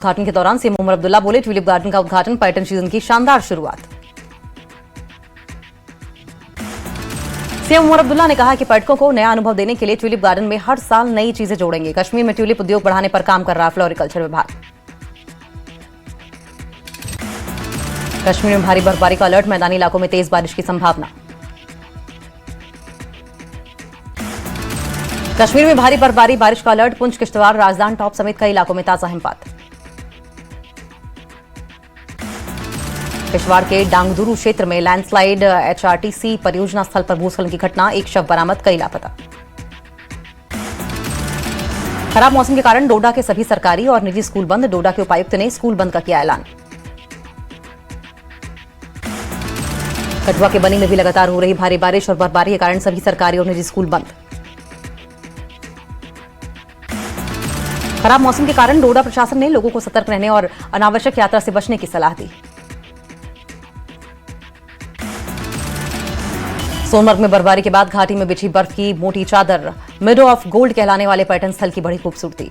उद्घाटन के दौरान सीएम उमर अब्दुल्ला बोले, ट्यूलिप गार्डन का उद्घाटन पर्यटन सीजन की शानदार शुरुआत। सीएम उमर अब्दुल्ला ने कहा कि पर्यटकों को नया अनुभव देने के लिए ट्यूलिप गार्डन में हर साल नई चीजें जोड़ेंगे। कश्मीर में ट्यूलिप उद्योग बढ़ाने पर काम कर रहा फ्लोरिकल्चर विभाग। कश्मीर में भारी बर्फबारी का अलर्ट, मैदानी इलाकों में तेज बारिश की संभावना। कश्मीर में भारी बर्फबारी, बारिश का अलर्ट, पुंछ, किश्तवाड़, राजदान टॉप समेत कई इलाकों में ताजा हिमपात। किश्तवाड़ के डांगदुरू क्षेत्र में लैंडस्लाइड, एचआरटीसी परियोजना स्थल पर भूस्खलन की घटना, एक शव बरामद, कई लापता। खराब मौसम के कारण डोडा के सभी सरकारी और निजी स्कूल बंद, डोडा के उपायुक्त ने स्कूल बंद का किया ऐलान। कठुआ के बनी में भी लगातार हो रही भारी बारिश और बर्फबारी के कारण सभी सरकारी और निजी स्कूल बंद। खराब मौसम के कारण डोडा प्रशासन ने लोगों को सतर्क रहने और अनावश्यक यात्रा से बचने की सलाह दी। सोनमर्ग में बर्फबारी के बाद घाटी में बिछी बर्फ की मोटी चादर, मिडो ऑफ गोल्ड कहलाने वाले पर्यटन स्थल की बड़ी खूबसूरती।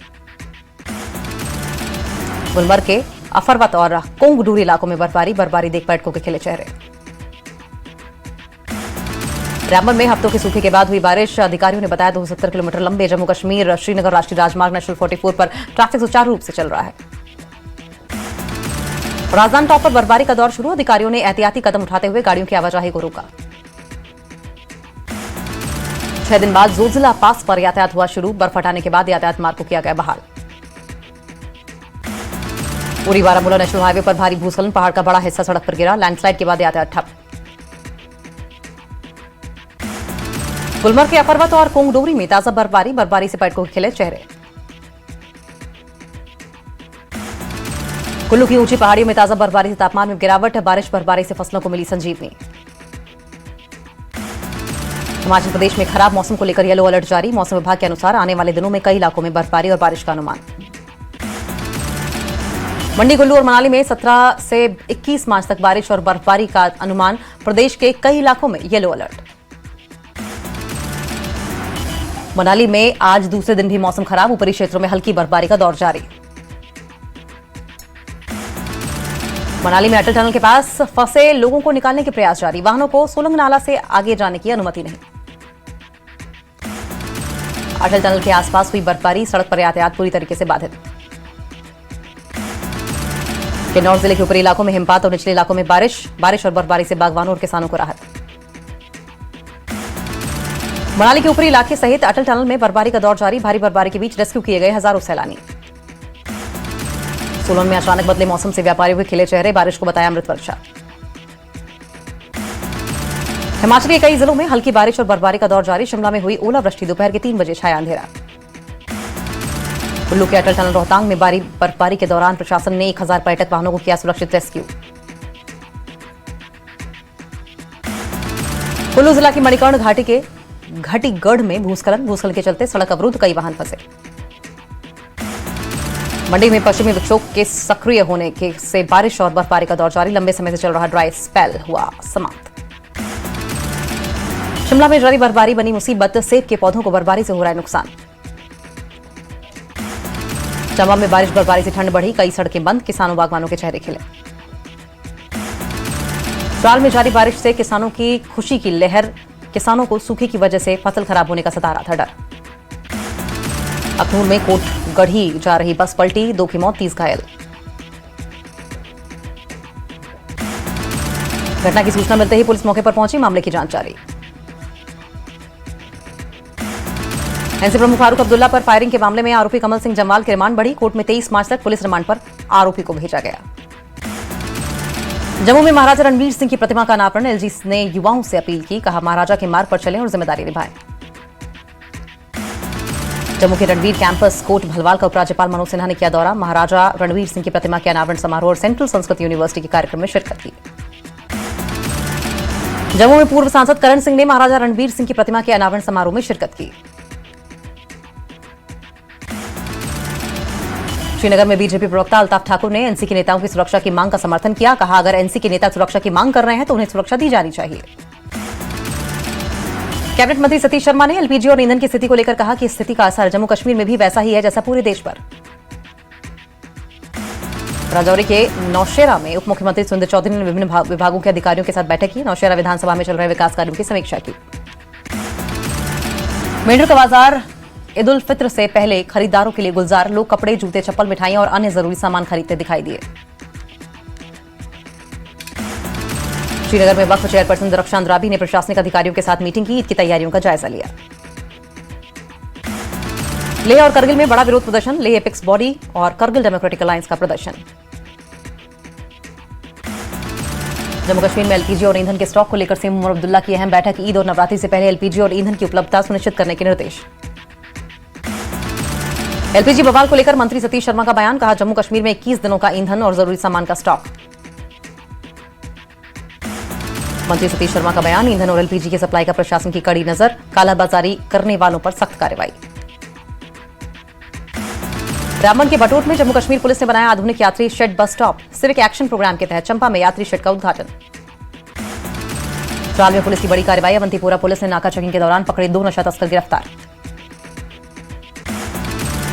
गुलमर्ग के अफरवत और कोंगडूर इलाकों में बर्फबारी देख पर्यटकों के खिले चेहरे। रामबन में हफ्तों के सूखे के बाद हुई बारिश, अधिकारियों ने बताया 270 किलोमीटर लंबे जम्मू कश्मीर श्रीनगर राष्ट्रीय राजमार्ग नेशनल 44 पर ट्रैफिक सुचारू रूप से चल रहा है। राजधानी टॉप पर बर्फबारी का दौर शुरू, अधिकारियों ने एहतियाती कदम उठाते हुए गाड़ियों की आवाजाही को रोका। 6 दिन बाद जोजिला पास पर यातायात हुआ शुरू, बर्फ हटाने के बाद यातायात मार्ग को किया गया बहाल। उरी बारामूला नेशनल हाईवे पर भारी भूस्खलन, पहाड़ का बड़ा हिस्सा सड़क पर गिरा, लैंडस्लाइड के बाद यातायात ठप। गुलमर्ग के अफरवत और कोंगडोरी में ताजा बर्फबारी से पर्यटकों के खिले चेहरे। कुल्लू की ऊंची पहाड़ियों में ताजा बर्फबारी से तापमान में गिरावट, बारिश बर्फबारी से फसलों को मिली संजीवनी। हिमाचल प्रदेश में खराब मौसम को लेकर येलो अलर्ट जारी, मौसम विभाग के अनुसार आने वाले दिनों में कई इलाकों में बर्फबारी और बारिश का अनुमान। मंडी, कुल्लू और मनाली में 17 से 21 मार्च तक बारिश और बर्फबारी का अनुमान, प्रदेश के कई इलाकों में येलो अलर्ट। मनाली में आज दूसरे दिन भी मौसम खराब, ऊपरी क्षेत्रों में हल्की बर्फबारी का दौर जारी। मनाली में अटल टनल के पास फंसे लोगों को निकालने के प्रयास जारी, वाहनों को सोलंग नाला से आगे जाने की अनुमति नहीं। अटल टनल के आसपास हुई बर्फबारी, सड़क पर यातायात पूरी तरीके से बाधित। किन्नौर जिले के ऊपरी इलाकों में हिमपात और निचले इलाकों में बारिश और बर्फबारी से बागवानों और किसानों को राहत। मनाली के ऊपरी इलाके सहित अटल टनल में बर्फबारी का दौर जारी, भारी बर्फबारी के बीच रेस्क्यू किए गए हजारों सैलानी। सोलन में अचानक बदले मौसम से व्यापारियों के खिले चेहरे, बारिश को बताया अमृत वर्षा। हिमाचल के कई जिलों में हल्की बारिश और बर्फबारी का दौर जारी, शिमला में हुई ओलावृष्टि, दोपहर के 3 बजे छाया अंधेरा। कुल्लू के अटल टनल रोहतांग में भारी बर्फबारी के दौरान प्रशासन ने 1000 पर्यटक वाहनों को किया सुरक्षित रेस्क्यू। कुल्लू जिला की मणिकर्ण घाटी के घटीगढ़ में भूस्खलन के चलते सड़क अवरुद्ध, कई वाहन फंसे। मंडी में पश्चिमी विक्षोभ के सक्रिय होने से बारिश और बर्फबारी का दौर जारी, लंबे समय से चल रहा ड्राई स्पेल हुआ समाप्त। शिमला में जारी बर्फबारी बनी मुसीबत, सेब के पौधों को बर्फबारी से हो रहा है नुकसान। चंबा में बारिश बर्फबारी से ठंड बढ़ी, कई सड़कें बंद, किसानों बागवानों के चेहरे खिले। साल में जारी बारिश से किसानों की खुशी की लहर, किसानों को सूखे की वजह से फसल खराब होने का सता रहा था डर। अखनूर में कोटगढ़ी जा रही बस पलटी, 2 की मौत, 30 घायल। घटना की सूचना मिलते ही पुलिस मौके पर पहुंची, मामले की जांच जारी। एनसी प्रमुख फारूक अब्दुल्ला पर फायरिंग के मामले में आरोपी कमल सिंह जमाल की रिमांड बढ़ी, कोर्ट में 23 मार्च तक पुलिस रिमांड पर आरोपी को भेजा गया। जम्मू में महाराजा रणवीर सिंह की प्रतिमा का अनावरण, एलजी ने युवाओं से अपील की, कहा महाराजा के मार्ग पर चलें और जिम्मेदारी निभाएं। जम्मू के रणवीर कैंपस कोट भलवाल का उपराज्यपाल मनोज सिन्हा ने किया दौरा, महाराजा रणवीर सिंह की प्रतिमा के अनावरण समारोह और सेंट्रल संस्कृत यूनिवर्सिटी के कार्यक्रम में शिरकत की। जम्मू में पूर्व सांसद करण सिंह ने महाराजा रणवीर सिंह की प्रतिमा के अनावरण समारोह में शिरकत की। श्रीनगर में बीजेपी प्रवक्ता अल्ताफ ठाकुर ने एनसी के नेताओं की सुरक्षा की मांग का समर्थन किया, कहा अगर एनसी के नेता सुरक्षा की मांग कर रहे हैं तो उन्हें सुरक्षा दी जानी चाहिए। कैबिनेट मंत्री सतीश शर्मा ने एलपीजी और ईंधन की स्थिति को लेकर कहा कि स्थिति का असर जम्मू कश्मीर में भी वैसा ही है जैसा पूरे देश पर। राजौरी के नौशेरा में उप मुख्यमंत्री सुंदर चौधरी ने विभिन्न विभागों के अधिकारियों के साथ बैठक की। नौशेरा विधानसभा में चल रहे विकास कार्यों की समीक्षा की। मेंढर का बाजार ईद उल फित्र से पहले खरीदारों के लिए गुलजार। लोग कपड़े, जूते, चप्पल, मिठाइयां और अन्य जरूरी सामान खरीदते दिखाई दिए। श्रीनगर में वक्फ चेयरपर्सन रक्षा अंद्राबी ने प्रशासनिक अधिकारियों के साथ मीटिंग की। ईद की तैयारियों का जायजा लिया। लेह और करगिल में बड़ा विरोध प्रदर्शन। लेह एपेक्स बॉडी और करगिल डेमोक्रेटिक अलायंस का प्रदर्शन। जम्मू कश्मीर में एलपीजी और ईंधन के स्टॉक को लेकर सीएम उमर अब्दुल्ला की अहम बैठक। ईद और नवरात्रि से पहले एलपीजी और ईंधन की उपलब्धता सुनिश्चित करने के निर्देश। एलपीजी बवाल को लेकर मंत्री सतीश शर्मा का बयान। कहा, जम्मू कश्मीर में 21 दिनों का ईंधन और जरूरी सामान का स्टॉक। मंत्री सतीश शर्मा का बयान। ईंधन और एलपीजी की सप्लाई का प्रशासन की कड़ी नजर। कालाबाजारी करने वालों पर सख्त कार्रवाई। रामबन के बटोट में जम्मू कश्मीर पुलिस ने बनाया आधुनिक यात्री shade bus stop. Civic action programme के तहत चंपा में यात्री शेड का उद्घाटन। त्राल में पुलिस की बड़ी कार्रवाई। अवंतीपोरा पुलिस ने नाका चेकिंग के दौरान पकड़े 2 नशा तस्कर गिरफ्तार।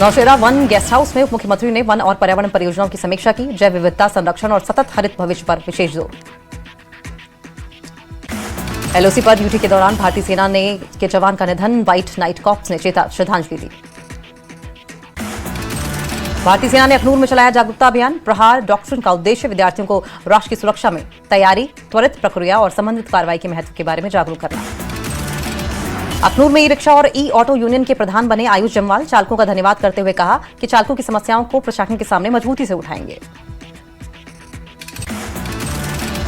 नौशेरा वन गेस्ट हाउस में उप मुख्यमंत्री ने वन और पर्यावरण परियोजनाओं की समीक्षा की। जैव विविधता संरक्षण और सतत हरित भविष्य पर विशेष जोर। एलओसी पर ड्यूटी के दौरान भारतीय सेना के जवान का निधन। व्हाइट नाइट कॉर्प्स ने श्रद्धांजलि दी। भारतीय सेना ने अखनूर में चलाया जागरूकता अभियान। प्रहार डॉक्ट्रिन का उद्देश्य विद्यार्थियों को राष्ट्र की सुरक्षा में तैयारी, त्वरित प्रक्रिया और संबंधित कार्रवाई के महत्व के बारे में जागरूक करना। अखनूर में ई रिक्शा और ई ऑटो यूनियन के प्रधान बने आयुष जमवाल। चालकों का धन्यवाद करते हुए कहा कि चालकों की समस्याओं को प्रशासन के सामने मजबूती से उठाएंगे।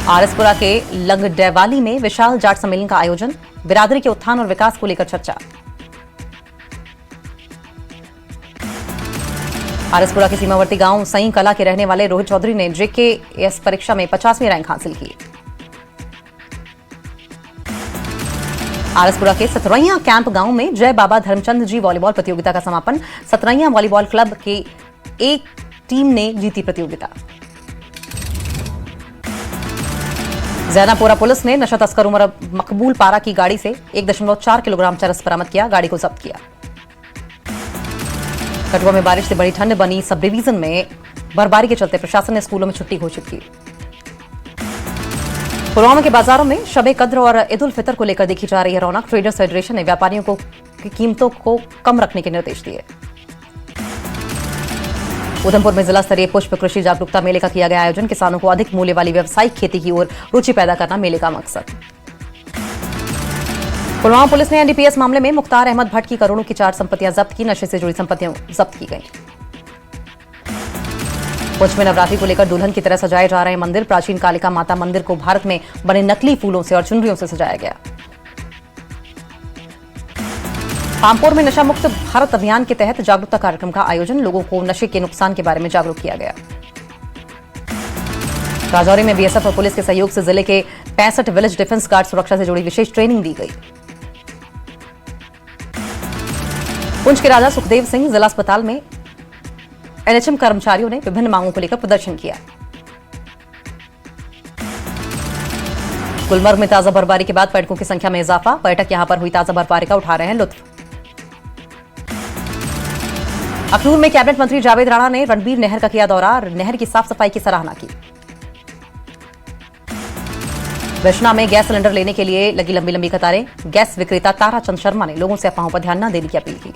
आरएसपुरा के लंगडेवाली में विशाल जाट सम्मेलन का आयोजन। बिरादरी के उत्थान और विकास को लेकर चर्चा। आरएसपुरा के सीमावर्ती गांव सई कला के रहने वाले रोहित चौधरी ने जेकेएस परीक्षा में 50वीं रैंक हासिल की। आरएसपुरा के सतरैया कैंप गांव में जय बाबा धर्मचंद जी वॉलीबॉल प्रतियोगिता का समापन। सतरैया वॉलीबॉल क्लब की एक टीम ने जीती प्रतियोगिता। जैनापुरा पुलिस ने नशा तस्कर उमर मकबूल पारा की गाड़ी से 1.4 किलोग्राम चरस बरामद किया। गाड़ी को जब्त किया। कठुआ में बारिश से बड़ी ठंड बनी। सब डिवीजन में बर्फबारी के चलते प्रशासन ने स्कूलों में छुट्टी घोषित की। पुलवामा के बाजारों में शबे कद्र और ईद उल फितर को लेकर देखी जा रही है रौनक। ट्रेडर्स फेडरेशन ने व्यापारियों को कीमतों को कम रखने के निर्देश दिए। उधमपुर में जिला स्तरीय पुष्प कृषि जागरूकता मेले का किया गया आयोजन। किसानों को अधिक मूल्य वाली व्यावसायिक खेती की ओर रुचि पैदा करना मेले का मकसद। पुलवामा पुलिस ने एनडीपीएस मामले में मुख्तार अहमद भट्ट की करोड़ों की 4 संपत्तियां जब्त की। नशे से जुड़ी संपत्तियां जब्त की गई। पुंछ में नवरात्रि को लेकर दुल्हन की तरह सजाए जा रहे मंदिर। प्राचीन कालिका माता मंदिर को भारत में बने नकली फूलों से और चुनरियों से सजाया गया। पामपुर में नशा मुक्त भारत अभियान के तहत जागरूकता कार्यक्रम का आयोजन। लोगों को नशे के नुकसान के बारे में जागरूक किया गया। राजौरी में बीएसएफ और पुलिस के सहयोग से जिले के 65 विलेज डिफेंस गार्ड सुरक्षा से जुड़ी विशेष ट्रेनिंग दी गई। पुंछ के राजा सुखदेव सिंह जिला अस्पताल में एनएचएम कर्मचारियों ने विभिन्न मांगों को लेकर प्रदर्शन किया। गुलमर्ग में ताजा बर्फबारी के बाद पर्यटकों की संख्या में इजाफा। पर्यटक यहां पर हुई ताजा बर्फबारी का उठा रहे हैं लुत्फ। अखनूर में कैबिनेट मंत्री जावेद राणा ने रणबीर नहर का किया दौरा। नहर की साफ सफाई की सराहना की। वैष्णा में गैस सिलेंडर लेने के लिए लगी लंबी लंबी कतारें। गैस विक्रेता तारा चंद शर्मा ने लोगों से अफवाहों पर ध्यान न देने की अपील की।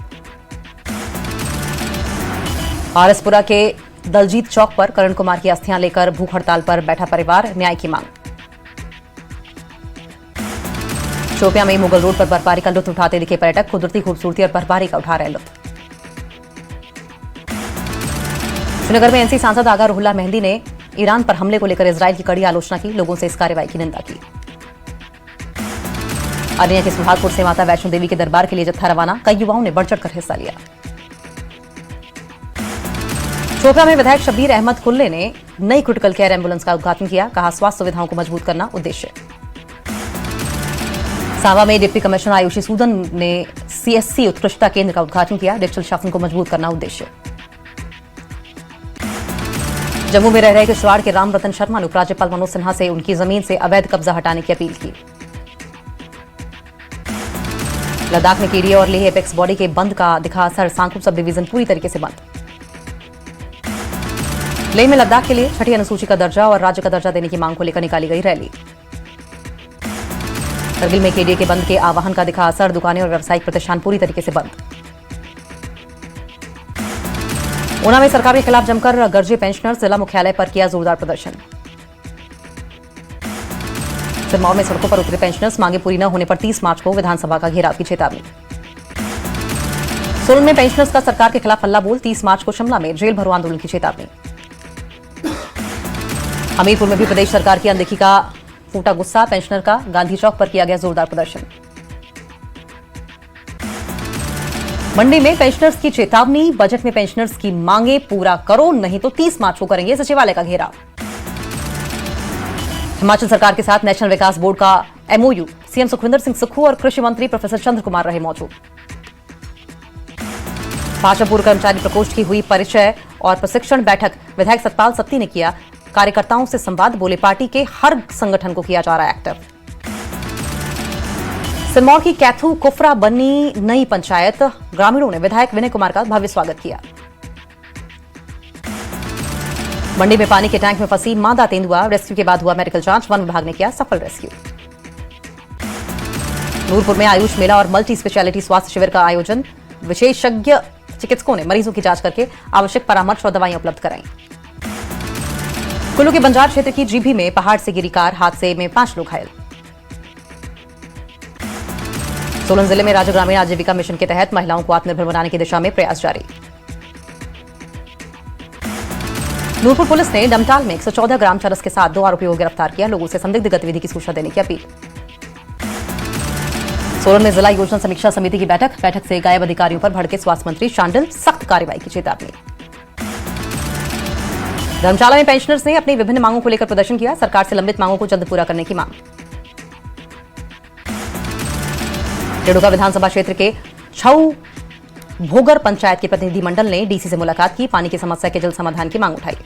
आरएसपुरा के दलजीत चौक पर करण कुमार की अस्थियां लेकर भूख हड़ताल पर बैठा परिवार। न्याय की मांग। शोपियां में मुगल रोड पर बर्फबारी का लुत्फ उठाते दिखे पर्यटक। कुदरती खूबसूरती और बर्फबारी का उठा रहे लुत्फ। श्रीनगर में एनसी सांसद आगा रुहुल्ला मेहंदी ने ईरान पर हमले को लेकर इजरायल की कड़ी आलोचना की। लोगों से इस कार्रवाई की निंदा की। अरनिया के सुहागपुर से माता वैष्णो देवी के दरबार के लिए जत्था रवाना। कई युवाओं ने बढ़ चढ़कर हिस्सा लिया। चोपड़ा में विधायक शब्बीर अहमद कुल्ले ने नई क्रिटिकल केयर एम्बुलेंस का उद्घाटन किया। कहा, स्वास्थ्य सुविधाओं को मजबूत करना उद्देश्य। सांबा में डिप्टी कमिश्नर आयुषी सूदन ने सीएससी उत्कृष्टता केंद्र का उद्घाटन किया। डिजिटल शासन को मजबूत करना उद्देश्य। जम्मू में रह रहे किश्तवाड़ के राम रतन शर्मा ने उपराज्यपाल मनोज सिन्हा से उनकी जमीन से अवैध कब्जा हटाने की अपील की। लद्दाख में केडीए और लेह एपेक्स बॉडी के बंद का दिखा असर। सांकुप सब डिवीजन पूरी तरीके से बंद। लेह में लद्दाख के लिए छठी अनुसूची का दर्जा और राज्य का दर्जा देने की मांग को लेकर निकाली गई रैली। करगिल में केडीए के बंद के आह्वान का दिखा असर, दुकानें और व्यावसायिक प्रतिष्ठान पूरी तरीके से बंद। ऊना में सरकार के खिलाफ जमकर गरजे पेंशनर्स, जिला मुख्यालय पर किया जोरदार प्रदर्शन। सिरमौर में सड़कों पर उतरे पेंशनर्स, मांगे पूरी न होने पर 30 मार्च को विधानसभा का घेराव की चेतावनी। सोलन में पेंशनर्स का सरकार के खिलाफ हल्ला बोल, 30 मार्च को शिमला में जेल भरो आंदोलन की चेतावनी। हमीरपुर में भी प्रदेश सरकार की अनदेखी का फूटा गुस्सा, पेंशनर का गांधी चौक पर किया गया जोरदार प्रदर्शन। मंडी में पेंशनर्स की चेतावनी, बजट में पेंशनर्स की मांगे पूरा करो नहीं तो 30 मार्च को करेंगे सचिवालय का घेराव। हिमाचल सरकार के साथ नेशनल विकास बोर्ड का एमओयू, सीएम सुखविंदर सिंह सुक्खू और कृषि मंत्री प्रोफेसर चंद्र कुमार रहे मौजूद। भाजपा पूर्व कर्मचारी प्रकोष्ठ की हुई परिचय और प्रशिक्षण बैठक, विधायक सतपाल सत्ती ने किया कार्यकर्ताओं से संवाद, बोले पार्टी के हर संगठन को किया जा रहा है एक्टिव। सिरमौर की कैथू कुफरा बनी नई पंचायत, ग्रामीणों ने विधायक विनय कुमार का भव्य स्वागत किया। मंडी में पानी के टैंक में फंसी मादा तेंदुआ, रेस्क्यू के बाद हुआ मेडिकल जांच, वन विभाग ने किया सफल रेस्क्यू। नूरपुर में आयुष मेला और मल्टी स्पेशलिटी स्वास्थ्य शिविर का आयोजन, विशेषज्ञ चिकित्सकों ने मरीजों की जांच करके आवश्यक परामर्श और दवाइयां उपलब्ध कराई। कुल्लू के बंजार क्षेत्र की जीभी में पहाड़ से गिरी कार, हादसे में 5 लोग घायल। सोलन जिले में राज्य ग्रामीण आजीविका मिशन के तहत महिलाओं को आत्मनिर्भर बनाने की दिशा में प्रयास जारी। नूरपुर पुलिस ने डमटाल में 114 ग्राम चरस के साथ 2 आरोपियों को गिरफ्तार किया, लोगों से संदिग्ध गतिविधि की सूचना देने की अपील। सोलन में जिला योजना समीक्षा समिति की बैठक से गायब अधिकारियों पर भड़के स्वास्थ्य मंत्री शांडिल, सख्त कार्रवाई की चेतावनी। धर्मशाला में पेंशनर्स ने अपनी विभिन्न मांगों को लेकर प्रदर्शन किया, सरकार से लंबित मांगों को जल्द पूरा करने की मांग। रेणुका विधानसभा क्षेत्र के छऊ भोगर पंचायत के प्रतिनिधिमंडल ने डीसी से मुलाकात की, पानी की समस्या के जल्द समाधान की मांग उठाई।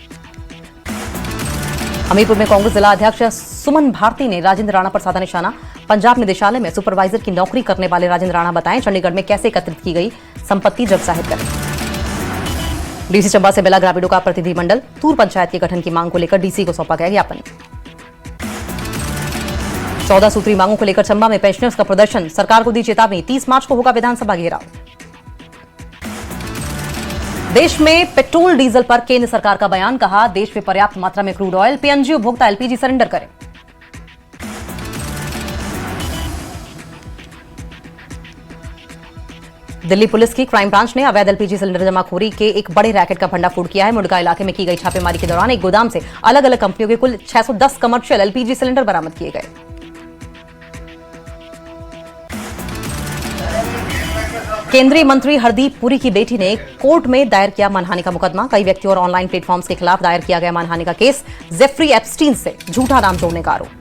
हमीरपुर में कांग्रेस जिला अध्यक्ष सुमन भारती ने राजेंद्र राणा पर साधा निशाना, पंजाब निदेशालय में सुपरवाइजर की नौकरी करने वाले राजेंद्र राणा बताएं चंडीगढ़ में कैसे एकत्रित की गई संपत्ति जब जाहिर करें। डीसी चंबा से मिला ग्रामीणों का प्रतिनिधिमंडल, तूर पंचायत के गठन की मांग को लेकर डीसी को सौंपा गया ज्ञापन। 14 सूत्री मांगों को लेकर चंबा में पेंशनर्स का प्रदर्शन, सरकार को दी चेतावनी, 30 मार्च को होगा विधानसभा घेराव। देश में पेट्रोल डीजल पर केंद्र सरकार का बयान, कहा देश में पर्याप्त मात्रा में क्रूड ऑयल, पीएनजी उपभोक्ता एलपीजी सरेंडर करें। दिल्ली पुलिस की क्राइम ब्रांच ने अवैध एलपीजी सिलेंडर जमाखोरी के एक बड़े रैकेट का भंडाफोड़ किया है। मुंडका इलाके में की गई छापेमारी के दौरान एक गोदाम से अलग अलग कंपनियों के कुल 610 कमर्शियल एलपीजी सिलेंडर बरामद किए गए। केंद्रीय मंत्री हरदीप पुरी की बेटी ने कोर्ट में दायर किया मानहानि का मुकदमा, कई व्यक्तियों और ऑनलाइन प्लेटफॉर्म्स के खिलाफ दायर किया गया मानहानि का केस, जेफ्री एप्स्टीन से झूठा नाम जोड़ने का आरोप।